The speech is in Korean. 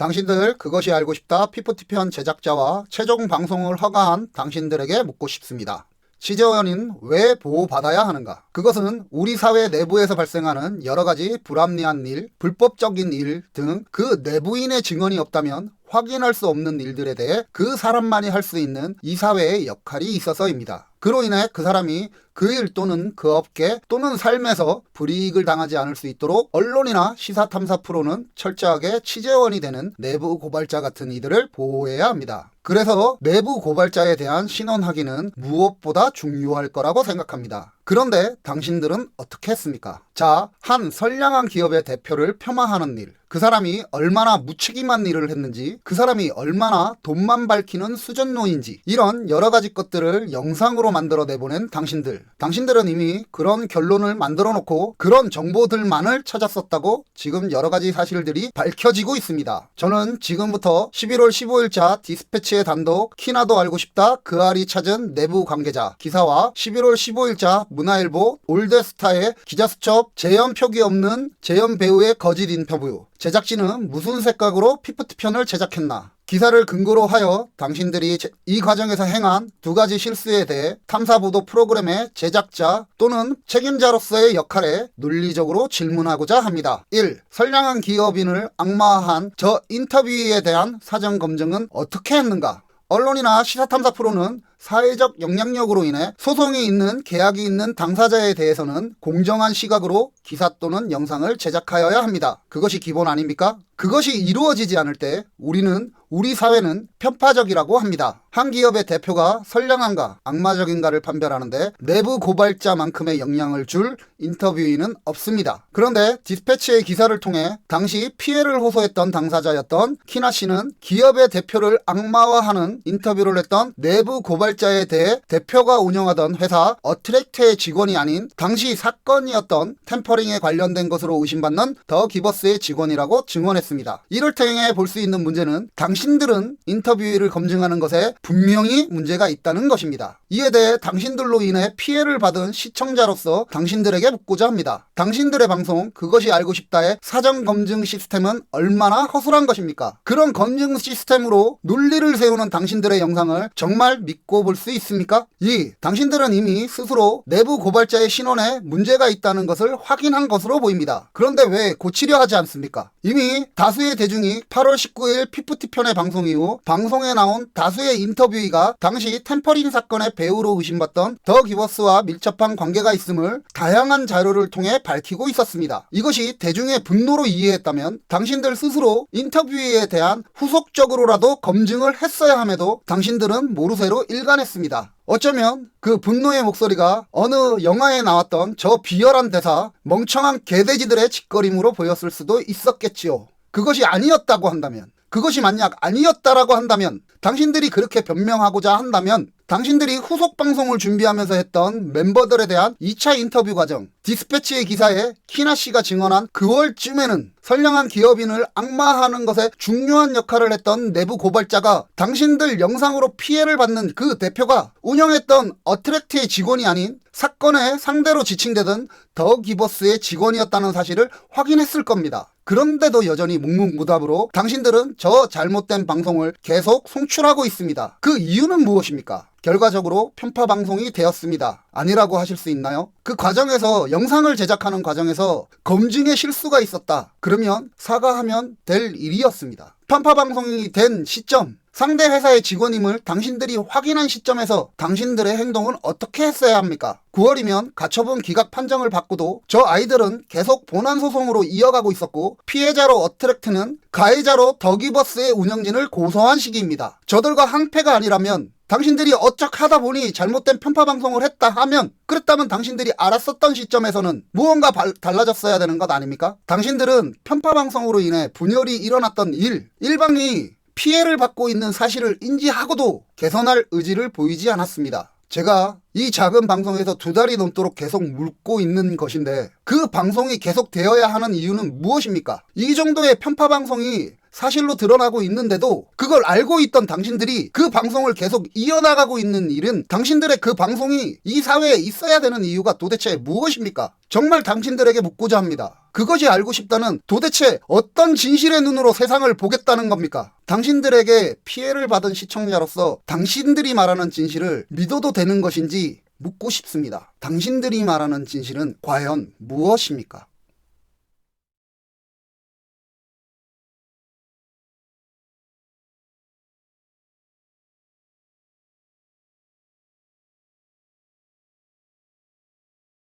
당신들 그것이 알고 싶다 피프티편 제작자와 최종 방송을 허가한 당신들에게 묻고 싶습니다. 취재원은 왜 보호받아야 하는가? 그것은 우리 사회 내부에서 발생하는 여러 가지 불합리한 일, 불법적인 일 등 그 내부인의 증언이 없다면 확인할 수 없는 일들에 대해 그 사람만이 할 수 있는 이 사회의 역할이 있어서입니다. 그로 인해 그 사람이 그 일 또는 그 업계 또는 삶에서 불이익을 당하지 않을 수 있도록 언론이나 시사탐사 프로는 철저하게 취재원이 되는 내부 고발자 같은 이들을 보호해야 합니다. 그래서 내부 고발자에 대한 신원 확인은 무엇보다 중요할 거라고 생각합니다. 그런데 당신들은 어떻게 했습니까? 자, 한 선량한 기업의 대표를 폄하하는 일, 그 사람이 얼마나 무책임한 일을 했는지, 그 사람이 얼마나 돈만 밝히는 수전노인지, 이런 여러 가지 것들을 영상으로 만들어 내보낸 당신들은 이미 그런 결론을 만들어 놓고 그런 정보들만을 찾았었다고 지금 여러 가지 사실들이 밝혀지고 있습니다. 저는 지금부터 11월 15일자 디스패치의 단독 키나도 알고 싶다 그 알이 찾은 내부 관계자 기사와 11월 15일자 문화일보 올드스타의 기자수첩 재연 표기 없는 재연 배우의 거짓 인터뷰, 제작진은 무슨 생각으로 피프티편을 제작했나? 기사를 근거로 하여 당신들이 이 과정에서 행한 두 가지 실수에 대해 탐사보도 프로그램의 제작자 또는 책임자로서의 역할에 논리적으로 질문하고자 합니다. 1. 선량한 기업인을 악마화한 저 인터뷰에 대한 사전 검증은 어떻게 했는가? 언론이나 시사탐사 프로는 사회적 영향력으로 인해 소송이 있는 계약이 있는 당사자에 대해서는 공정한 시각으로 기사 또는 영상을 제작하여야 합니다. 그것이 기본 아닙니까? 그것이 이루어지지 않을 때 우리 사회는 편파적이라고 합니다. 한 기업의 대표가 선량한가 악마적인가를 판별하는데 내부 고발자만큼의 영향을 줄 인터뷰인은 없습니다. 그런데 디스패치의 기사를 통해 당시 피해를 호소했던 당사자였던 키나 씨는 기업의 대표를 악마화하는 인터뷰를 했던 내부 고발자에 대해 대표가 운영하던 회사 어트랙트의 직원이 아닌 당시 사건이었던 템퍼링에 관련된 것으로 의심받는 더 기버스의 직원이라고 증언했습니다. 이를 통해 볼 수 있는 문제는 당신들은 인터뷰를 검증하는 것에 분명히 문제가 있다는 것입니다. 이에 대해 당신들로 인해 피해를 받은 시청자로서 당신들에게 묻고자 합니다. 당신들의 방송 그것이 알고 싶다의 사전 검증 시스템은 얼마나 허술한 것입니까? 그런 검증 시스템으로 논리를 세우는 당신들의 영상을 정말 믿고 볼 수 있습니까? 2. 당신들은 이미 스스로 내부 고발자의 신원에 문제가 있다는 것을 확인한 것으로 보입니다. 그런데 왜 고치려 하지 않습니까? 이미 다수의 대중이 8월 19일 피프티편의 방송 이후 방송에 나온 다수의 인터뷰이가 당시 템퍼링 사건의 배우로 의심받던 더 기버스와 밀접한 관계가 있음을 다양한 자료를 통해 밝히고 있었습니다. 이것이 대중의 분노로 이해했다면 당신들 스스로 인터뷰에 대한 후속적으로라도 검증을 했어야 함에도 당신들은 모르쇠로 일관했습니다. 어쩌면 그 분노의 목소리가 어느 영화에 나왔던 저 비열한 대사 멍청한 개돼지들의 짓거림으로 보였을 수도 있었겠지요. 그것이 아니었다고 한다면, 그것이 만약 아니었다라고 한다면, 당신들이 그렇게 변명하고자 한다면 당신들이 후속 방송을 준비하면서 했던 멤버들에 대한 2차 인터뷰 과정, 디스패치의 기사에 키나 씨가 증언한 9월쯤에는 선량한 기업인을 악마화하는 것에 중요한 역할을 했던 내부 고발자가 당신들 영상으로 피해를 받는 그 대표가 운영했던 어트랙트의 직원이 아닌 사건의 상대로 지칭되던 더 기버스의 직원이었다는 사실을 확인했을 겁니다. 그런데도 여전히 묵묵부답으로 당신들은 저 잘못된 방송을 계속 송출하고 있습니다. 그 이유는 무엇입니까? 결과적으로 편파 방송이 되었습니다. 아니라고 하실 수 있나요? 그 과정에서 영상을 제작하는 과정에서 검증에 실수가 있었다. 그러면 사과하면 될 일이었습니다. 편파 방송이 된 시점, 상대 회사의 직원임을 당신들이 확인한 시점에서 당신들의 행동은 어떻게 했어야 합니까? 9월이면 가처분 기각 판정을 받고도 저 아이들은 계속 본안 소송으로 이어가고 있었고 피해자로 어트랙트는 가해자로 더기버스의 운영진을 고소한 시기입니다. 저들과 항패가 아니라면 당신들이 어쩌 하다 보니 잘못된 편파 방송을 했다 하면 그랬다면 당신들이 알았었던 시점에서는 무언가 달라졌어야 되는 것 아닙니까? 당신들은 편파 방송으로 인해 분열이 일어났던 일방이 피해를 받고 있는 사실을 인지하고도 개선할 의지를 보이지 않았습니다. 제가 이 작은 방송에서 2달이 넘도록 계속 묻고 있는 것인데 그 방송이 계속 되어야 하는 이유는 무엇입니까? 이 정도의 편파 방송이 사실로 드러나고 있는데도 그걸 알고 있던 당신들이 그 방송을 계속 이어나가고 있는 일은 당신들의 그 방송이 이 사회에 있어야 되는 이유가 도대체 무엇입니까? 정말 당신들에게 묻고자 합니다. 그것이 알고 싶다는 도대체 어떤 진실의 눈으로 세상을 보겠다는 겁니까? 당신들에게 피해를 받은 시청자로서 당신들이 말하는 진실을 믿어도 되는 것인지 묻고 싶습니다. 당신들이 말하는 진실은 과연 무엇입니까?